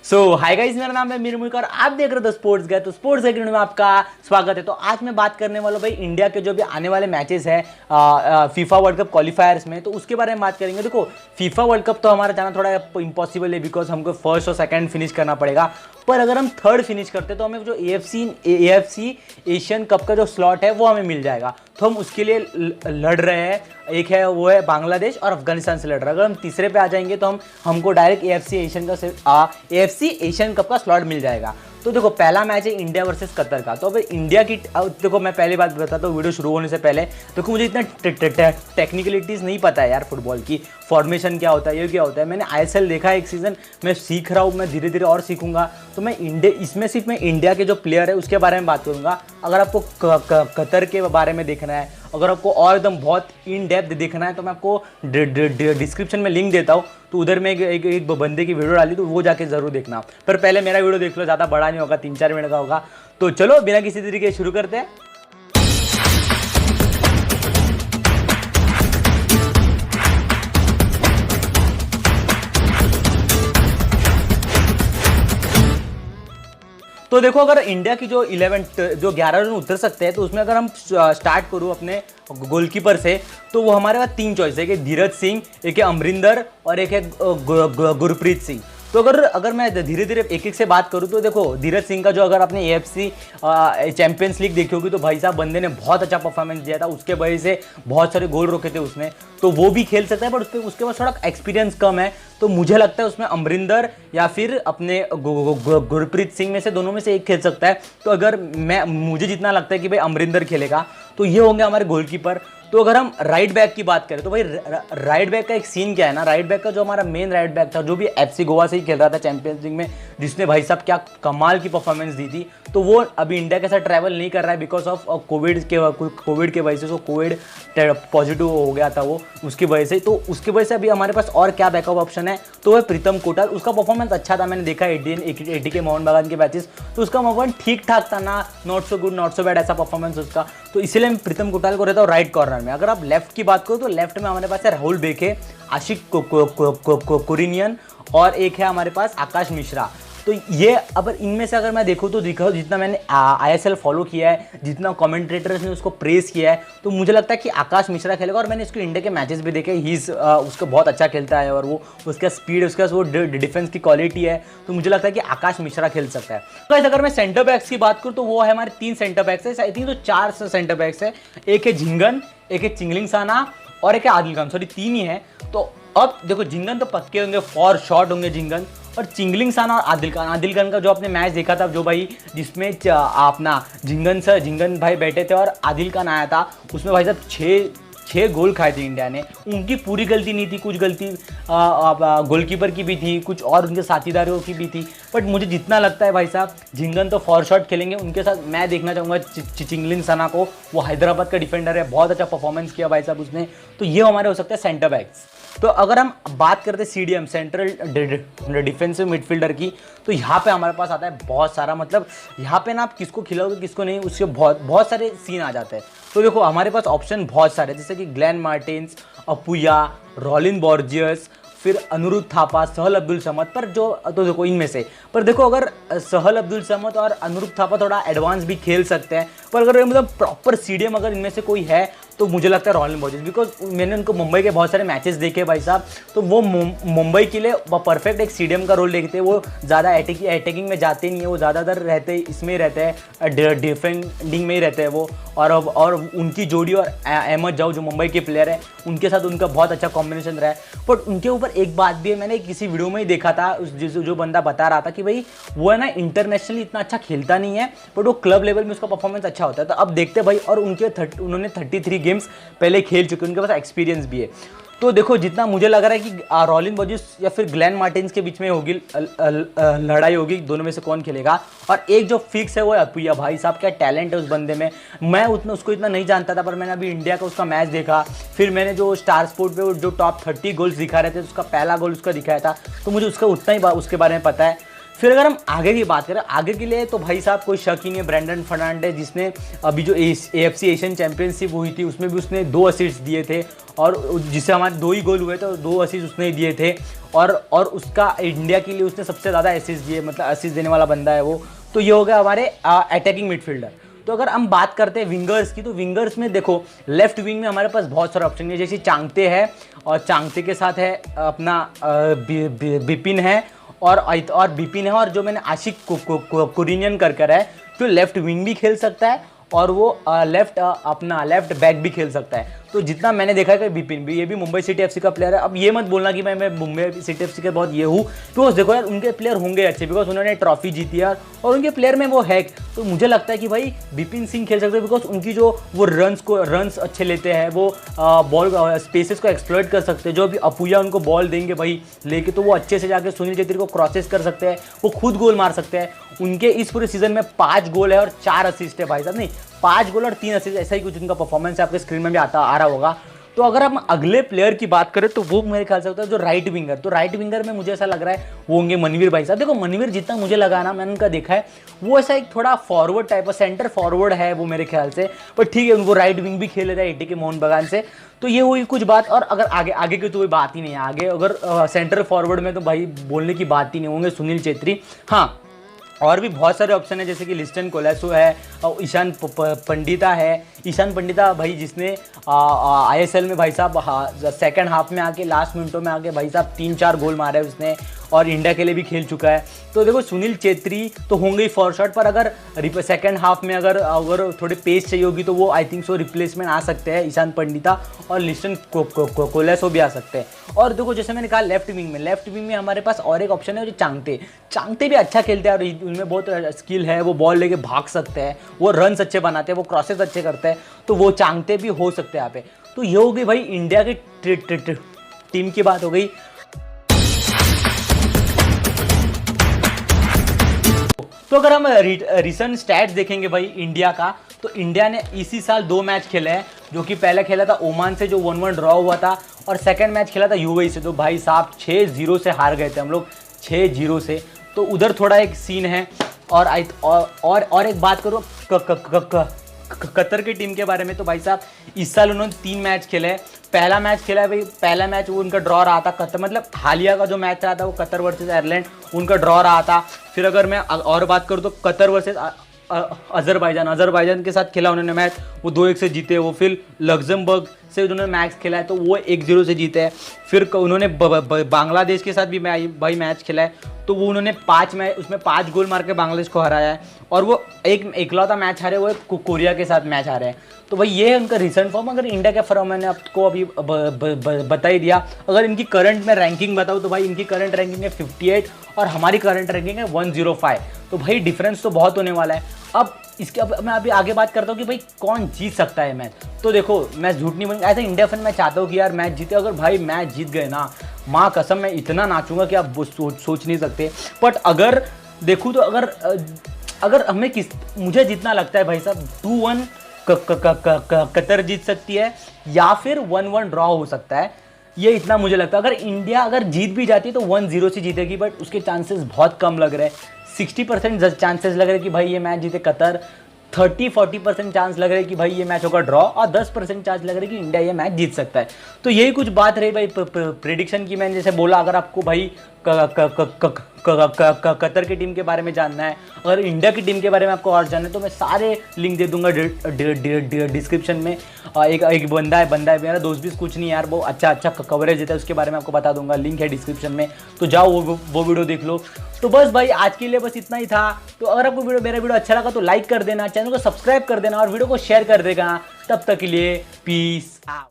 Hi guys, मेरा नाम है मीर और आप देख रहे हो स्पोर्ट्स गाइड। तो स्पोर्ट्स गाइड में आपका स्वागत है। तो आज मैं बात करने वाला हूँ भाई इंडिया के जो भी आने वाले मैचेस है फीफा वर्ल्ड कप क्वालिफायर्स में, तो उसके बारे में बात करेंगे। देखो, फीफा वर्ल्ड कप तो हमारा जाना थोड़ा इम्पॉसिबल है बिकॉज हमको फर्स्ट और सेकंड फिनिश करना पड़ेगा। पर अगर हम थर्ड फिनिश करते तो हमें जो एएफसी एशियन कप का जो स्लॉट है वो हमें मिल जाएगा। तो हम उसके लिए लड़ रहे हैं। एक है वो है बांग्लादेश और अफगानिस्तान से लड़ रहा है। अगर हम तीसरे पे आ जाएंगे तो हमको डायरेक्ट एएफसी एशियन कप का स्लॉट मिल जाएगा। तो देखो, पहला मैच है इंडिया वर्सेस कतर का। तो अब इंडिया की देखो, मैं पहली बात बताता हूँ वीडियो शुरू होने से पहले। देखो, मुझे इतना टेक्निकलिटीज़ नहीं पता है यार फुटबॉल की, फॉर्मेशन क्या होता है, ये क्या होता है। मैंने आईएसएल देखा है एक सीज़न, मैं सीख रहा हूँ, मैं धीरे धीरे और सीखूंगा। तो मैं इसमें सिर्फ मैं इंडिया के जो प्लेयर है उसके बारे में बात करूँगा। अगर आपको कतर के बारे में देखना है, अगर आपको और एकदम बहुत इन डेप्थ देखना है, तो मैं आपको डिस्क्रिप्शन में लिंक देता हूँ। तो उधर में एक बंदे की वीडियो डाली, तो वो जाके ज़रूर देखना। पर पहले मेरा वीडियो देख लो, ज़्यादा बड़ा नहीं होगा, 3-4 मिनट का होगा। तो चलो बिना किसी तरीके शुरू करते हैं। तो देखो, अगर इंडिया की जो 11 रन उतर सकते हैं, तो उसमें अगर हम स्टार्ट करूँ अपने गोलकीपर से, तो वो हमारे पास 3 चॉइस है। एक है धीरज सिंह, एक है अमरिंदर और एक है गुरप्रीत सिंह। तो अगर मैं धीरे धीरे एक एक से बात करूँ, तो देखो धीरज सिंह का जो, अगर आपने एएफसी चैंपियंस लीग देखी होगी, तो भाई साहब बंदे ने बहुत अच्छा परफॉर्मेंस दिया था। उसके वजह से बहुत सारे गोल रोके थे उसने, तो वो भी खेल सकता है। बट उसके पास थोड़ा एक्सपीरियंस कम है। तो मुझे लगता है उसमें अमरिंदर या फिर अपने गुरप्रीत सिंह में से दोनों में से एक खेल सकता है। तो अगर मुझे जितना लगता है कि भाई अमरिंदर खेलेगा, तो ये होंगे हमारे गोलकीपर। तो अगर हम राइट बैक की बात करें, तो भाई राइट बैक का एक सीन क्या है ना, राइट बैक का जो हमारा मेन राइट बैक था, जो भी एफसी गोवा से ही खेल रहा था चैंपियंस लीग में, जिसने भाई साहब क्या कमाल की परफॉर्मेंस दी थी, तो वो अभी इंडिया के साथ ट्रैवल नहीं कर रहा है बिकॉज ऑफ कोविड के वजह से। उसको कोविड पॉजिटिव हो गया था वो, उसकी वजह से। तो उसकी वजह से अभी हमारे पास और क्या बैकअप ऑप्शन है, तो वह प्रीतम कोटाल। उसका परफॉर्मेंस अच्छा था, मैंने देखा 80 के मोहन बागान के मैचेस, तो उसका परफॉर्मेंस ठीक ठाक था ना, not so good not so bad ऐसा परफॉर्मेंस उसका। तो इसीलिए मैं प्रीतम कोटाल को रहता हूँ राइट कॉर्नर में। अगर आप लेफ्ट की बात करो, तो लेफ्ट में हमारे पास है राहुल बेके, आशिक कुरिनियन और एक है हमारे पास आकाश मिश्रा। तो ये अगर इनमें से अगर मैं देखूँ, तो दिखाओ जितना मैंने आईएसएल फॉलो किया है, जितना कमेंटेटर्स ने उसको प्रेस किया है, तो मुझे लगता है कि आकाश मिश्रा खेलेगा। और मैंने इसको इंडिया के मैचेस भी देखे, उसको बहुत अच्छा खेलता है और वो उसका स्पीड, उसका वो डिफेंस की क्वालिटी है। तो मुझे लगता है कि आकाश मिश्रा खेल सकता है। तो अगर मैं सेंटर बैक्स की बात करूँ, तो वो है हमारे 3 सेंटर बैक्स है, आई थिंक तो 4 सेंटर बैक्स है। एक है झिंगन, एक है चिंगलिंगसाना और एक है आदिल खान। सॉरी, 3 ही है। तो अब देखो, झिंगन तो पक्के होंगे, फॉर शॉट होंगे झिंगन, और चिंगलिंगसाना और आदिल खान का जो आपने मैच देखा था, जो भाई जिसमें अपना झिंगन भाई बैठे थे और आदिल खान आया था, उसमें भाई साहब 6 गोल खाए थे इंडिया ने। उनकी पूरी गलती नहीं थी, कुछ गलती गोलकीपर की भी थी, कुछ और उनके साथीदारों की भी थी। बट मुझे जितना लगता है भाई साहब, झिंगन तो फॉर शॉट खेलेंगे। उनके साथ मैं देखना चाहूँगा चिंगलिंगसाना को। वो हैदराबाद का डिफेंडर है, बहुत अच्छा परफॉर्मेंस किया भाई साहब उसने। तो ये हमारे हो सकते हैं सेंटर बैक्स। तो अगर हम बात करते हैं सीडीएम, सेंट्रल डिफेंसिव मिडफील्डर की, तो यहाँ पे हमारे पास आता है बहुत सारा, मतलब यहाँ पे ना आप किसको खिलाओगे किसको नहीं, उसके बहुत सारे सीन आ जाते हैं। तो देखो, हमारे पास ऑप्शन बहुत सारे, जैसे कि ग्लेन मार्टिन्स, अपुया, रॉलिन बॉर्जियस, फिर अनुरुद्ध थापा, सहल अब्दुल समद। पर तो देखो इनमें से, पर देखो अगर सहल अब्दुल समद और अनुरुद्ध थापा थोड़ा एडवांस भी खेल सकते हैं, पर अगर मतलब प्रॉपर सीडीएम अगर इनमें से कोई है, तो मुझे लगता है रॉलिन बॉर्जिस। बिकॉज मैंने उनको मुंबई के बहुत सारे मैचेस देखे भाई साहब, तो वो मुंबई के लिए परफेक्ट एक सीडीएम का रोल देखते हैं। वो ज़्यादा अटैकिंग में जाते नहीं है, वो ज़्यादातर रहते इसमें रहते हैं, डिफेंडिंग में ही रहते हैं वो। और उनकी जोड़ी और अहमद जाऊ जो मुंबई के प्लेयर है, उनके साथ उनका बहुत अच्छा कॉम्बिनेशन रहा है। बट उनके ऊपर एक बात भी है, मैंने किसी वीडियो में ही देखा था, जो बंदा बता रहा था कि भाई वो है ना इंटरनेशनली इतना अच्छा खेलता नहीं है, बट वो क्लब लेवल में उसका परफॉर्मेंस अच्छा होता है। तो अब देखते भाई, और उन्होंने 33 गेम्स पहले खेल चुके, उनके पास एक्सपीरियंस भी है। तो देखो, जितना मुझे लग रहा है कि रॉलिन बॉर्जिस या फिर ग्लेन मार्टिन्स के बीच में होगी लड़ाई होगी, दोनों में से कौन खेलेगा। और एक जो फिक्स है वो है अपुया। भाई साहब क्या टैलेंट है उस बंदे में। मैं उसको इतना नहीं जानता था, पर मैंने अभी इंडिया का उसका मैच देखा, फिर मैंने जो स्टार स्पोर्ट पे जो टॉप 30 गोल्स दिखा रहे थे, उसका पहला गोल उसका दिखाया था, तो मुझे उसका उतना ही उसके बारे में पता है। फिर अगर हम आगे की बात करें, आगे के लिए तो भाई साहब कोई शक ही नहीं है, ब्रेंडन फर्नांडिस जिसने अभी जो AFC एशियन चैंपियनशिप हुई थी उसमें भी उसने 2 असिस्ट दिए थे, और जिससे हमारे 2 ही गोल हुए थे, 2 असिस्ट उसने दिए थे, और उसका इंडिया के लिए उसने सबसे ज़्यादा असिस्ट दिए, मतलब असिस्ट देने वाला बंदा है वो। तो ये हो गया हमारे अटैकिंग मिडफील्डर। तो अगर हम बात करते हैं विंगर्स की, तो विंगर्स में देखो लेफ्ट विंग में हमारे पास बहुत सारे ऑप्शन है, जैसे चांगते है, और चांगते के साथ है अपना बिपिन है, और बिपिन है, और जो मैंने आशिक कुरिनियन कर है जो लेफ्ट विंग भी खेल सकता है, और वो लेफ्ट बैक भी खेल सकता है। तो जितना मैंने देखा है कि बिपिन भी, ये भी मुंबई सिटी एफसी का प्लेयर है। अब ये मत बोलना कि मैं मुंबई सिटी एफसी के बहुत ये हूँ, बिकॉज देखो यार उनके प्लेयर होंगे अच्छे, बिकॉज उन्होंने ट्रॉफी जीती है और उनके प्लेयर में वो है। तो मुझे लगता है कि भाई बिपिन सिंह खेल सकते हैं, बिकॉज उनकी जो वो रन्स अच्छे लेते हैं, वो बॉल स्पेसेस को एक्सप्लॉइट कर सकते हैं। जो भी अपूया उनको बॉल देंगे भाई लेके, तो वो अच्छे से जाके सुनील छेत्री को क्रॉसेस कर सकते हैं, वो खुद गोल मार सकते हैं। उनके इस पूरे सीजन में 5 गोल है और 4 असिस्ट है भाई साहब, नहीं 5 गोल और 3 असिस्ट, ऐसा ही कुछ उनका परफॉर्मेंस है, आपके स्क्रीन में भी आ रहा होगा। तो अगर हम अगले प्लेयर की बात करें तो वो मेरे ख्याल से होता है जो राइट विंगर। तो राइट विंगर में मुझे ऐसा लग रहा है वो होंगे मनवीर भाई साहब। देखो मनवीर जितना मुझे लगा ना, मैंने उनका देखा है, वो ऐसा एक थोड़ा forward type of centre forward है वो मेरे ख्याल से, पर ठीक है उनको राइट विंग भी खेल लेता है एटी के मोहन बगान से। तो ये हुई कुछ बात। और अगर आगे की तो कोई बात ही नहीं है, आगे अगर सेंटर फॉरवर्ड में तो भाई बोलने की बात ही नहीं, होंगे सुनील छेत्री। हाँ, और भी बहुत सारे ऑप्शन है, जैसे कि लिस्टन कोलेसो है, और ईशान पंडिता है। ईशान पंडिता भाई जिसने ISL में भाई साहब सेकंड हाफ में आके लास्ट मिनटों में आके भाई साहब 3-4 गोल मारे उसने, और इंडिया के लिए भी खेल चुका है। तो देखो सुनील छेत्री तो होंगे ही फॉर शॉट, पर अगर सेकंड हाफ में अगर थोड़ी पेस चाहिए होगी तो वो आई थिंक सो रिप्लेसमेंट आ सकते हैं ईशान पंडिता, और लिस्टन कोलेसो भी आ सकते हैं। और देखो जैसे मैंने कहा लेफ्ट विंग में हमारे पास और एक ऑप्शन है जो चांगते भी अच्छा खेलते हैं, और उनमें बहुत स्किल है, वो बॉल लेके भाग सकते हैं, वो रन्स अच्छे बनाते हैं, वो क्रॉसेस अच्छे करते हैं, तो वो चांगते भी हो सकते हैं यहाँ पे। तो ये हो गई भाई इंडिया की टीम की बात हो गई। तो अगर हम रिसेंट स्टैट्स देखेंगे भाई इंडिया का, तो इंडिया ने इसी साल 2 मैच खेले हैं, जो कि पहले खेला था ओमान से जो 1-1 ड्रॉ हुआ था, और सेकंड मैच खेला था UAE से। तो भाई साहब 6-0 से हार गए थे हम लोग, 6-0 से। तो उधर थोड़ा एक सीन है। और एक बात करो कतर की टीम के बारे में, तो भाई साहब इस साल उन्होंने 3 मैच खेले हैं। पहला मैच खेला है भाई, पहला मैच वो उनका ड्रॉ रहा था कतर, मतलब हालिया का जो मैच रहा था वो कतर वर्सेस आयरलैंड, उनका ड्रॉ रहा था। फिर अगर मैं और बात करूँ तो कतर वर्सेस अजरबैजान के साथ खेला उन्होंने मैच, वो 2-1 से जीते। वो फिर लग्जमबर्ग से उन्होंने मैच खेला है, तो वो 1-0 से जीते हैं। फिर उन्होंने बांग्लादेश के साथ भी भाई मैच खेला है, तो वो उन्होंने 5 मैच उसमें 5 गोल मार के बांग्लादेश को हराया है। और वो एकलौता मैच हारे वो कोरिया के साथ मैच हारे हैं। तो भाई ये है उनका रिसेंट फॉर्म। अगर इंडिया का फॉर्म मैंने आपको अभी बता ही दिया। अगर इनकी करंट में रैंकिंग बताऊँ तो भाई इनकी करंट रैंकिंग है 58 और हमारी करंट रैंकिंग है 105। तो भाई डिफरेंस तो बहुत होने वाला है। अब मैं अभी आगे बात करता हूँ कि भाई कौन जीत सकता है मैच। तो देखो मैं झूठ नहीं बोलूँगा, ऐसे इंडिया फैन मैं चाहता हूँ कि यार मैच जीते। अगर भाई मैच जीत गए ना, माँ कसम मैं इतना नाचूंगा कि आप सोच नहीं सकते। बट अगर देखूँ तो अगर हमें मुझे जितना लगता है भाई साहब 2-1 कतर जीत सकती है, या फिर 1-1 ड्रॉ हो सकता है, ये इतना मुझे लगता है। अगर इंडिया अगर जीत भी जाती है तो 1-0 से जीतेगी, बट उसके चांसेस बहुत कम लग रहे हैं। 60% चांसेस लग रहे हैं कि भाई ये मैच जीते कतर, 30-40% चांस लग रहा है कि भाई ये मैच होगा ड्रॉ, और 10% चांस लग रहा है कि इंडिया ये मैच जीत सकता है। तो यही कुछ बात रही भाई प्रेडिक्शन की। मैंने जैसे बोला, अगर आपको भाई कतर की टीम के बारे में जानना है, अगर इंडिया की टीम के बारे में आपको और जानना है, तो मैं सारे लिंक दे दूंगा डिस्क्रिप्शन में। एक बंदा है मेरा दोस्त भी, कुछ नहीं यार, वो अच्छा कवरेज देता है, उसके बारे में आपको बता दूंगा, लिंक है डिस्क्रिप्शन में, तो जाओ वो वीडियो देख लो। तो बस भाई आज के लिए बस इतना ही था। तो अगर आपको मेरा वीडियो अच्छा लगा तो लाइक कर देना, चैनल को सब्सक्राइब कर देना और वीडियो को शेयर कर देगा। तब तक के लिए पीस आउट।